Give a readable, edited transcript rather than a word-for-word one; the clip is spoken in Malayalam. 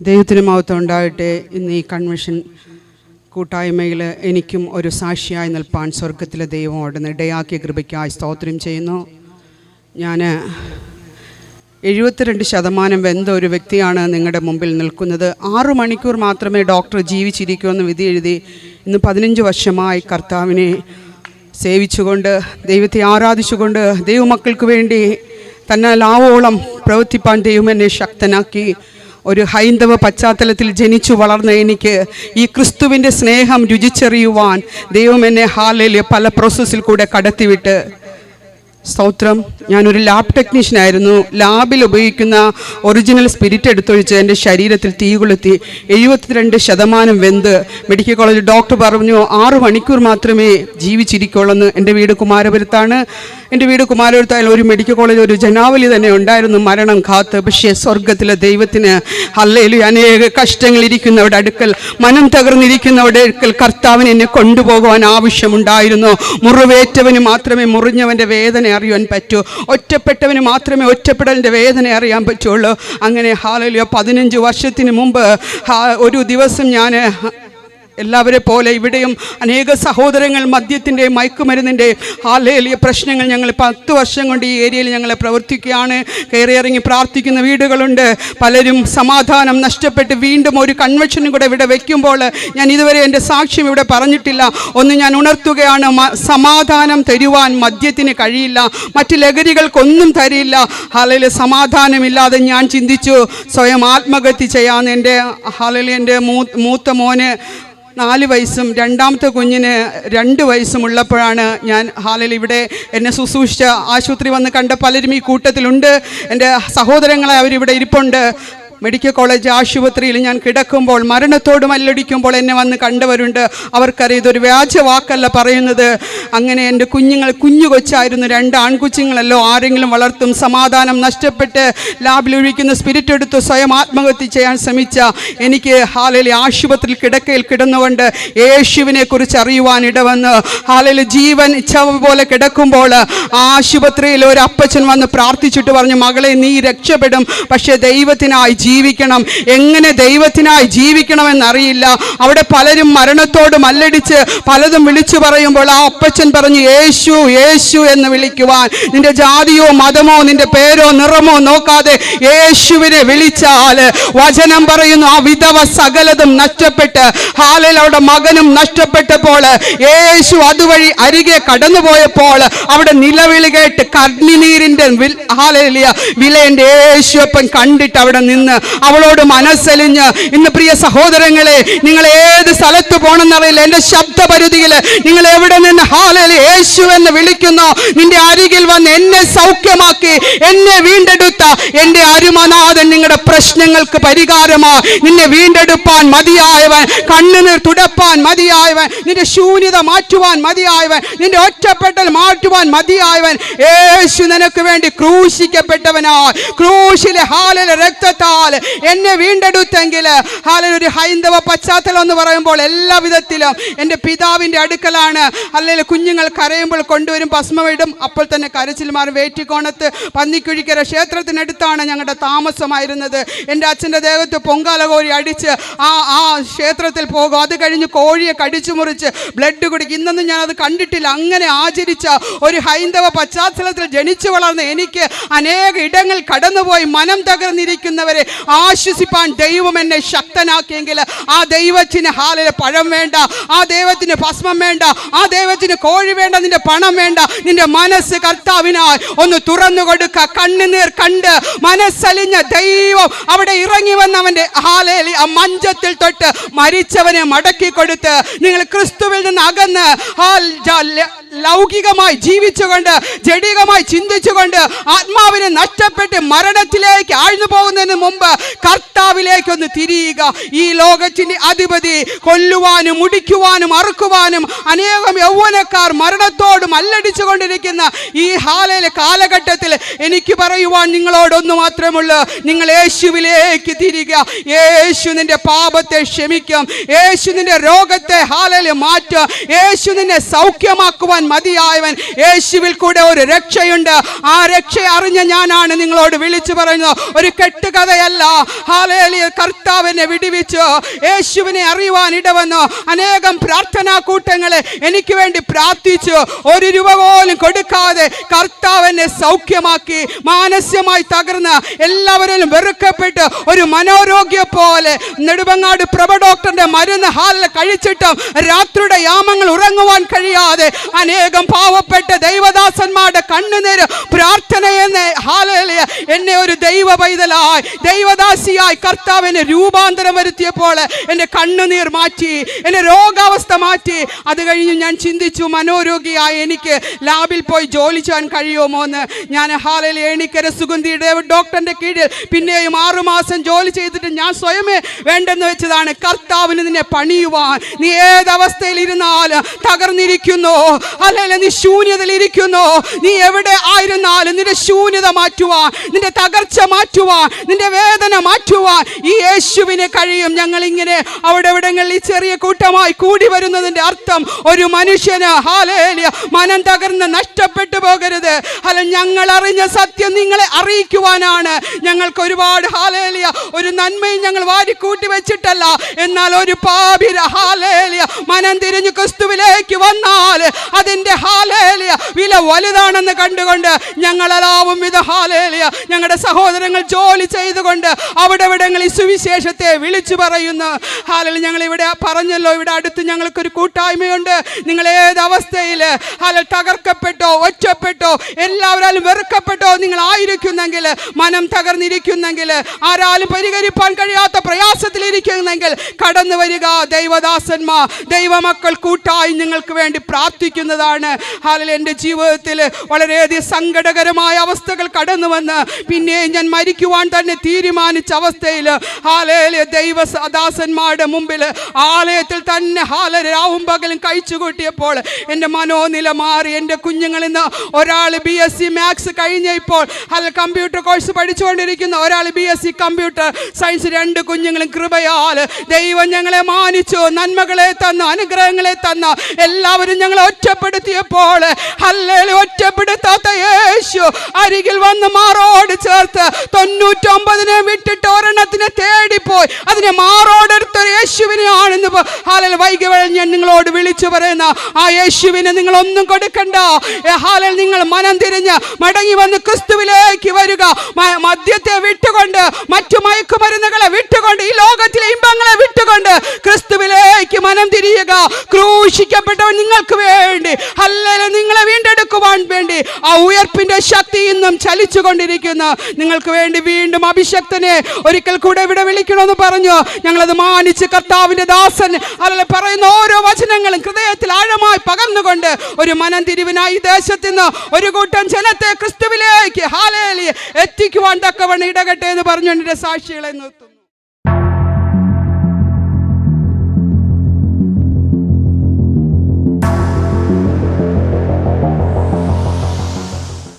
ദൈവത്തിന് മഹത്വം ഉണ്ടാകട്ടെ. ഇന്ന് ഈ കൺവെൻഷൻ കൂട്ടായ്മയിൽ എനിക്കും ഒരു സാക്ഷിയായി നിൽപ്പാൻ സ്വർഗത്തിലെ ദൈവം അവിടുന്ന് ഇടയാക്കിയ കൃപയ്ക്കായി സ്തോത്രം ചെയ്യുന്നു. ഞാൻ 72% വെന്ത ഒരു വ്യക്തിയാണ് നിങ്ങളുടെ മുമ്പിൽ നിൽക്കുന്നത്. 6 മണിക്കൂർ മാത്രമേ ഡോക്ടർ ജീവിച്ചിരിക്കുമെന്ന് വിധി എഴുതി ഇന്ന് 15 വർഷമായി കർത്താവിനെ സേവിച്ചുകൊണ്ട് ദൈവത്തെ ആരാധിച്ചുകൊണ്ട് ദൈവമക്കൾക്ക് വേണ്ടി തന്നെ ലാവോളം പ്രവർത്തിപ്പാൻ ദൈവം എന്നെ ശക്തനാക്കി. ഒരു ഹൈന്ദവ പശ്ചാത്തലത്തിൽ ജനിച്ചു വളർന്ന എനിക്ക് ഈ ക്രിസ്തുവിൻ്റെ സ്നേഹം രുചിച്ചറിയുവാൻ ദൈവം എന്നെ ഹാലയിലെ പല പ്രോസസ്സിൽ കൂടെ കടത്തിവിട്ട് സ്തോത്രം. ഞാനൊരു ലാബ് ടെക്നീഷ്യനായിരുന്നു. ലാബിൽ ഉപയോഗിക്കുന്ന ഒറിജിനൽ സ്പിരിറ്റ് എടുത്തൊഴിച്ച് എൻ്റെ ശരീരത്തിൽ തീ കൊളുത്തി 72% വെന്ത് മെഡിക്കൽ കോളേജ് ഡോക്ടർ പറഞ്ഞു 6 മണിക്കൂർ മാത്രമേ ജീവിച്ചിരിക്കുള്ളൂ. എൻ്റെ വീട് കുമാരപുരത്താണ്. എൻ്റെ വീട് കുമാരപുരത്തായാലും ഒരു മെഡിക്കൽ കോളേജ് ഒരു ജനാവലി തന്നെ ഉണ്ടായിരുന്നു മരണം കാത്ത്. പക്ഷേ സ്വർഗത്തിലെ ദൈവത്തിന് ഹല്ലേലൂയ, അനേക കഷ്ടങ്ങളിരിക്കുന്നവരുടെ അടുക്കൽ, മനം തകർന്നിരിക്കുന്നവരുടെ അടുക്കൽ കർത്താവിന് എന്നെ കൊണ്ടുപോകുവാൻ ആവശ്യമുണ്ടായിരുന്നു. മുറിവേറ്റവന് മാത്രമേ മുറിഞ്ഞവൻ്റെ വേദന അറിയാൻ പറ്റൂ. ഒറ്റപ്പെട്ടവന് മാത്രമേ ഒറ്റപ്പെടലിൻ്റെ വേദന അറിയാൻ പറ്റുള്ളൂ. അങ്ങനെ ഹല്ലേലൂയ 15 വർഷത്തിന് മുമ്പ് ഒരു ദിവസം ഞാൻ എല്ലാവരെ പോലെ ഇവിടെയും അനേക സഹോദരങ്ങൾ മദ്യത്തിൻ്റെയും മയക്കുമരുന്നിൻ്റെയും ഹല്ലേലൂയ പ്രശ്നങ്ങൾ ഞങ്ങൾ 10 വർഷം കൊണ്ട് ഈ ഏരിയയിൽ ഞങ്ങൾ പ്രവർത്തിക്കുകയാണ്. കയറിയിറങ്ങി പ്രാർത്ഥിക്കുന്ന വീടുകളുണ്ട്. പലരും സമാധാനം നഷ്ടപ്പെട്ട് വീണ്ടും ഒരു കൺവെൻഷനും കൂടെ ഇവിടെ വയ്ക്കുമ്പോൾ ഞാൻ ഇതുവരെ എൻ്റെ സാക്ഷ്യം ഇവിടെ പറഞ്ഞിട്ടില്ല. ഒന്ന് ഞാൻ ഉണർത്തുകയാണ്, സമാധാനം തരുവാൻ മദ്യത്തിന് കഴിയില്ല, മറ്റ് ലഹരികൾക്കൊന്നും തരില്ല. ഹല്ലേലൂയ സമാധാനമില്ലാതെ ഞാൻ ചിന്തിച്ചു സ്വയം ആത്മഹത്യ ചെയ്യാമെന്ന്. എൻ്റെ ഹല്ലേലൂയ എൻ്റെ മൂത്ത മോന് 4 വയസ്സും രണ്ടാമത്തെ കുഞ്ഞിന് 2 വയസ്സും ഉള്ളപ്പോഴാണ് ഞാൻ ഹല്ലേലൂയ ഇവിടെ എന്നെ ശുശ്രൂഷിച്ച ആശുപത്രി വന്ന് കണ്ട പലരും ഈ കൂട്ടത്തിലുണ്ട്. എൻ്റെ സഹോദരങ്ങളെ അവരിവിടെ ഇരിപ്പുണ്ട്. മെഡിക്കൽ കോളേജ് ആശുപത്രിയിൽ ഞാൻ കിടക്കുമ്പോൾ മരണത്തോട് മല്ലടിക്കുമ്പോൾ എന്നെ വന്ന് കണ്ടവരുണ്ട്. അവർക്കറിയാം ഇതൊരു വ്യാജ വാക്കല്ല പറയുന്നത്. അങ്ങനെ എൻ്റെ കുഞ്ഞുങ്ങൾ കുഞ്ഞു കൊച്ചായിരുന്നു, 2 ആൺകുഞ്ഞുങ്ങളല്ലോ. ആരെങ്കിലും വളർത്തും. സമാധാനം നഷ്ടപ്പെട്ട് ലാബിലൊഴിക്കുന്ന സ്പിരിറ്റ് എടുത്ത് സ്വയം ആത്മഹത്യ ചെയ്യാൻ ശ്രമിച്ച എനിക്ക് ഹല്ലേലൂയ ആശുപത്രിയിൽ കിടക്കയിൽ കിടന്നുകൊണ്ട് യേശുവിനെ കുറിച്ച് അറിയുവാൻ ഇടവന്ന് ഹല്ലേലൂയ ജീവൻ ഇച്ഛ പോലെ കിടക്കുമ്പോൾ ആശുപത്രിയിൽ ഒരു അപ്പച്ചൻ വന്ന് പ്രാർത്ഥിച്ചിട്ട് പറഞ്ഞു, മകളെ നീ രക്ഷപ്പെടും, പക്ഷേ ദൈവത്തിനായി ജീവിക്കണം. എങ്ങനെ ദൈവത്തിനായി ജീവിക്കണമെന്നറിയില്ല. അവിടെ പലരും മരണത്തോട് മല്ലടിച്ച് പലതും വിളിച്ചു പറയുമ്പോൾ ആ അപ്പച്ചൻ പറഞ്ഞു, യേശു യേശു എന്ന് വിളിക്കുവാൻ. നിന്റെ ജാതിയോ മതമോ നിന്റെ പേരോ നിറമോ നോക്കാതെ യേശുവിനെ വിളിച്ചാൽ വചനം പറയുന്നു ആ വിധവ സകലതും നഷ്ടപ്പെട്ട് ഹല്ലേലൂയ അവിടെ മകനും നഷ്ടപ്പെട്ടപ്പോൾ യേശു അതുവഴി അരികെ കടന്നുപോയപ്പോൾ അവിടെ നിലവിളി കേട്ട് കണ്ണുനീരിൻ്റെ ഹല്ലേലൂയ വില എൻ്റെ യേശുപ്പൻ കണ്ടിട്ട് അവിടെ നിന്ന് അവളോട് മനസ്സലിഞ്ഞ് ഇന്ന് പ്രിയ സഹോദരങ്ങളെ, നിങ്ങൾ ഏത് സ്ഥലത്ത് പോകണമെന്നറിയില്ല. എൻ്റെ ശബ്ദപരിധിയിൽ നിങ്ങൾ എവിടെ നിന്ന് ഹല്ലേലൂയ യേശു എന്ന് വിളിക്കുന്നു, നിന്റെ അരികിൽ വന്ന് എന്നെ സൗഖ്യമാക്കി എന്നെ വീണ്ടെടുത്ത എൻ്റെ അരുമനാഥൻ നിങ്ങളുടെ പ്രശ്നങ്ങൾക്ക് പരിഹാരമായി. നിന്നെ വീണ്ടെടുപ്പാൻ മതിയായവൻ, കണ്ണുനീർ തുടപ്പാൻ മതിയായവൻ, നിന്റെ ശൂന്യത മാറ്റുവാൻ മതിയായവൻ, നിന്റെ ഒറ്റപ്പെടൽ മാറ്റുവാൻ മതിയായവൻ യേശു നിനക്ക് വേണ്ടി ക്രൂശിക്കപ്പെട്ടവനായി ക്രൂശിലെ ഹല്ലേലൂയ രക്തത്താൽ എന്നെ വീണ്ടെടുത്തെങ്കിൽ ഹല്ലേലൂയ. ഒരു ഹൈന്ദവ പശ്ചാത്തലം എന്ന് പറയുമ്പോൾ എല്ലാ വിധത്തിലും എൻ്റെ പിതാവിൻ്റെ അടുക്കലാണ് ഹല്ലേലൂയ. കുഞ്ഞുങ്ങൾ കരയുമ്പോൾ കൊണ്ടുവരും, ഭസ്മമിടും, അപ്പോൾ തന്നെ കരച്ചിൽ മാറും. വേറ്റിക്കോണത്ത് പന്നിക്കുഴിക്കര ക്ഷേത്രത്തിനടുത്താണ് ഞങ്ങളുടെ താമസമായിരുന്നത്. എൻ്റെ അച്ഛൻ്റെ ദേഹത്ത് പൊങ്കാല കോരി അടിച്ച് ആ ക്ഷേത്രത്തിൽ പോകും. അത് കഴിഞ്ഞ് കോഴിയെ കടിച്ചു മുറിച്ച് ബ്ലഡ് കുടിക്കും. ഇന്നൊന്നും ഞാനത് കണ്ടിട്ടില്ല. അങ്ങനെ ആചരിച്ച ഒരു ഹൈന്ദവ പശ്ചാത്തലത്തിൽ ജനിച്ചു വളർന്ന എനിക്ക് അനേക ഇടങ്ങൾ കടന്നുപോയി മനം തകർന്നിരിക്കുന്നവരെ ആശ്വസിപ്പാൻ ദൈവം എന്നെ ശക്തനാക്കിയെങ്കിൽ ആ ദൈവത്തിന് ഹല്ലേലൂയ പഴം വേണ്ട, ആ ദൈവത്തിന് ഭസ്മം വേണ്ട, ആ ദൈവത്തിന് കോഴി വേണ്ട, നിന്റെ പണം വേണ്ട, നിന്റെ മനസ്സ് കർത്താവിനായി ഒന്ന് തുറന്നു കൊടുക്കുക. കണ്ണുനീർ കണ്ട് മനസ്സലിഞ്ഞ ദൈവം അവിടെ ഇറങ്ങി വന്നവൻ്റെ ഹല്ലേലൂയ മഞ്ചത്തിൽ തൊട്ട് മരിച്ചവനെ മടക്കി കൊടുത്ത് നിങ്ങൾ ക്രിസ്തുവിൽ നിന്ന് അകന്ന് ലൗകികമായി ജീവിച്ചുകൊണ്ട് ജഡികമായി ചിന്തിച്ചുകൊണ്ട് ആത്മാവിനെ നഷ്ടപ്പെട്ട് മരണത്തിലേക്ക് ആഴ്ന്നു പോകുന്നതിന് മുമ്പ് കർത്താവിലേക്കൊന്ന് തിരിയുക. ഈ ലോകത്തിന്റെ അധിപതി കൊല്ലുവാനും മുടിക്കുവാനും അറുക്കുവാനും അനേകം യൗവനക്കാർ മരണത്തോട് മല്ലടിച്ചു കൊണ്ടിരിക്കുന്ന ഈ ഹല്ലേലൂയ കാലഘട്ടത്തിൽ എനിക്ക് പറയുവാൻ നിങ്ങളോടൊന്നു മാത്രമുള്ളൂ, നിങ്ങൾ യേശുവിലേക്ക് തിരിയുക. യേശു നിന്റെ പാപത്തെ ക്ഷമിക്കും, യേശു നിന്റെ രോഗത്തെ ഹല്ലേലൂയ മാറ്റും, യേശു നിന്നെ സൗഖ്യമാക്കുവാൻ ഭാവിക്കുവാൻ മതിയായവൻ. യേശുവിൽ കൂടെ ഒരു രക്ഷയുണ്ട്. ആ രക്ഷ അറിഞ്ഞ ഞാനാണ് നിങ്ങളോട് വിളിച്ചു പറയുന്നത്. ഒരു കെട്ടുകഥയല്ല. ഹല്ലേലൂയ. കർത്താവിനെ വിടുവിച്ചു യേശുവിനെ അറിയുവാൻ ഇടവന്നു. അനേകം പ്രാർത്ഥനാ കൂട്ടങ്ങളെ എനിക്ക് വേണ്ടി പ്രാർത്ഥിച്ചു. ഒരു രൂപ പോലും കൊടുക്കാതെ കർത്താവിനെ സൗഖ്യമാക്കി. മാനസികമായി തകർന്ന് എല്ലാവരും വെറുക്കപ്പെട്ട് ഒരു മനോരോഗ്യ പോലെ നെടുമങ്ങാട് പ്രഭ ഡോക്ടറിന്റെ മരുന്ന് ഹാലിൽ കഴിച്ചിട്ടും രാത്രിയുടെ യാമങ്ങൾ ഉറങ്ങുവാൻ കഴിയാതെ അനേകം പാവപ്പെട്ട ദൈവദാസന്മാരുടെ കണ്ണുനീര് പ്രാർത്ഥനയെന്ന് ഹല്ലേലൂയ എന്നെ ഒരു ദൈവ പൈതലായി ദൈവദാസിയായി കർത്താവിനെ രൂപാന്തരം വരുത്തിയപ്പോൾ എൻ്റെ കണ്ണുനീർ മാറ്റി, എൻ്റെ രോഗാവസ്ഥ മാറ്റി. അത് കഴിഞ്ഞ് ഞാൻ ചിന്തിച്ചു, മനോരോഗിയായി എനിക്ക് ലാബിൽ പോയി ജോലി ചെയ്യാൻ കഴിയുമോ എന്ന്. ഞാൻ ഹല്ലേലൂയ എണിക്കര സുഗന്ധി ഡോക്ടറിന്റെ കീഴിൽ പിന്നെയും 6 മാസം ജോലി ചെയ്തിട്ട് ഞാൻ സ്വയമേ വേണ്ടെന്ന് വെച്ചതാണ്. കർത്താവിന് നിന്നെ പണിയുവാൻ. നീ ഏതവസ്ഥയിൽ ഇരുന്നാലും തകർന്നിരിക്കുന്നു, അല്ലെങ്കിൽ നീ ശൂന്യതയിൽ ഇരിക്കുന്നു, നീ എവിടെ ആയിരുന്നാലും നിന്റെ ശൂന്യത മാറ്റുവാൻ, നിന്റെ തകർച്ച മാറ്റുവാൻ, നിന്റെ വേദന മാറ്റുവാൻ ഈ യേശുവിനെ കഴിയും. ഞങ്ങൾ ഇങ്ങനെ അവിടെ എവിടങ്ങളിൽ ചെറിയ കൂട്ടമായി കൂടി വരുന്നതിന്റെ അർത്ഥം ഒരു മനുഷ്യന് ഹല്ലേലൂയ മനം തകർന്ന് നഷ്ടപ്പെട്ടു പോകരുത്. അല്ല, ഞങ്ങൾ അറിഞ്ഞ സത്യം നിങ്ങളെ അറിയിക്കുവാനാണ്. ഞങ്ങൾക്ക് ഒരുപാട് ഹല്ലേലൂയ ഒരു നന്മയും ഞങ്ങൾ വാരിക്കൂട്ടി വെച്ചിട്ടല്ല. എന്നാൽ ഒരു പാപി ഹല്ലേലൂയ മനം തിരിഞ്ഞു ക്രിസ്തുവിലേക്ക് വന്നാൽ അതിന്റെ ഹല്ലേലൂയ വില വലുതാണെന്ന് കണ്ടുകൊണ്ട് ഞങ്ങളെല്ലാവും ഇത് ഹല്ലേലൂയ ഞങ്ങളുടെ സഹോദരങ്ങൾ ജോലി ചെയ്തുകൊണ്ട് അവിടെ ഇവിടങ്ങളിൽ സുവിശേഷത്തെ വിളിച്ചു പറയുന്നു. ഹല്ലേലൂയ ഞങ്ങൾ ഇവിടെ പറഞ്ഞല്ലോ, ഇവിടെ അടുത്ത് ഞങ്ങൾക്കൊരു കൂട്ടായ്മയുണ്ട്. നിങ്ങൾ ഏത് അവസ്ഥയിൽ തകർക്കപ്പെട്ടോ ഒറ്റപ്പെട്ടോ എല്ലാവരും വെറുക്കപ്പെട്ടോ നിങ്ങൾ ആയിരിക്കുന്നെങ്കിൽ, മനം തകർന്നിരിക്കുന്നെങ്കിൽ, ആരാലും പരിഹരിപ്പാൻ കഴിയാത്ത പ്രയാസത്തിലിരിക്കുന്നെങ്കിൽ കടന്നു വരിക. ദൈവദാസന്മാർ ദൈവമക്കൾ കൂട്ടായി നിങ്ങൾക്ക് വേണ്ടി പ്രാർത്ഥിക്കുന്നതാണ്. ഹല്ലേലൂയ എൻ്റെ ജീവിതത്തിൽ വളരെയധികം സങ്കടകരമായ അവസ്ഥകൾ കടന്നു വന്ന് പിന്നെ ഞാൻ മരിക്കുവാൻ തന്നെ തീരുമാനിച്ച അവസ്ഥയിൽ ഹല്ലേലൂയ ദൈവദാസന്മാരുടെ മുമ്പിൽ ആലയത്തിൽ തന്നെ രാവും പകലും കഴിച്ചു കൂട്ടിയപ്പോൾ എൻ്റെ മനോനില മാറി. എൻ്റെ കുഞ്ഞുങ്ങളിൽ നിന്ന് ഒരാൾ BSc മാത്സ് കഴിഞ്ഞ ഇപ്പോൾ കമ്പ്യൂട്ടർ കോഴ്സ് പഠിച്ചുകൊണ്ടിരിക്കുന്ന ഒരാൾ BSc കമ്പ്യൂട്ടർ സയൻസ്. 2 കുഞ്ഞുങ്ങളും കൃപയാൽ ദൈവം ഞങ്ങളെ മാനിച്ചു, നന്മകളെ തന്നു, അനുഗ്രഹങ്ങളെ തന്നു. എല്ലാവരും ഞങ്ങളെ ഒറ്റപ്പെടുത്തിയപ്പോൾ ഹല്ലേലൂയ ഒറ്റപ്പെടുത്താത്ത യേശു അരികിൽ വന്ന് മാറോട് ചേർത്ത് 99 വിട്ടിട്ട് ഒരെണ്ണത്തിനെ തേടിപ്പോയി അതിനെ മാറോടെടുത്തൊരു യേശുവിനെയാണെന്ന് ഹല്ലേലൂയ വൈകി ഞാൻ നിങ്ങളോട് വിളിച്ചു പറയുന്ന ആ യേശുവിനെ നിങ്ങൾ ഒന്നും കൊടുക്കണ്ട. ഹല്ലേലൂയ നിങ്ങൾ മനം തിരിഞ്ഞ് മടങ്ങി വന്ന് ക്രിസ്തുവിലേക്ക് വരിക. മദ്യത്തെ വിട്ടുകൊണ്ട്, മറ്റു മയക്കുമരുന്നുകളെ വിട്ടുകൊണ്ട്, ഈ ലോകത്തിലെ ഇമ്പങ്ങളെ വിട്ടുകൊണ്ട് ക്രിസ്തുവിലേക്ക് മനം തിരിയുക. ക്രൂശിക്കപ്പെട്ടവൻ നിങ്ങൾക്ക് വേണ്ടി ഹല്ലേലൂയ നിങ്ങളെ വീണ്ടെടുക്കുവാൻ വേണ്ടി ആ ഉയർപ്പിന്റെ ശക്തി ഇന്നും ചലിച്ചു കൊണ്ടിരിക്കുന്നു. നിങ്ങൾക്ക് വേണ്ടി വീണ്ടും അഭിഷക്തനെ ഒരിക്കൽ കൂടെ ഇവിടെ വിളിക്കണമെന്ന് പറഞ്ഞു. ഞങ്ങളത് മാനിച്ച് കർത്താവിന്റെ ദാസൻ ഹല്ലേലൂയ പറയുന്ന ഓരോ വചനങ്ങളും ഹൃദയത്തിൽ ആഴമായി പകർന്നുകൊണ്ട് ഒരു മനം തിരിവിനായി ദേശത്ത് നിന്ന് ഒരു കൂട്ടം ജനത്തെ ക്രിസ്തുവിലേക്ക് ഹല്ലേലൂയ എത്തിക്കുവാൻ തക്കവണ്ണം ഇടകട്ടെ എന്ന് പറഞ്ഞു എൻ്റെ സാക്ഷികളെ നിർത്തുന്നു.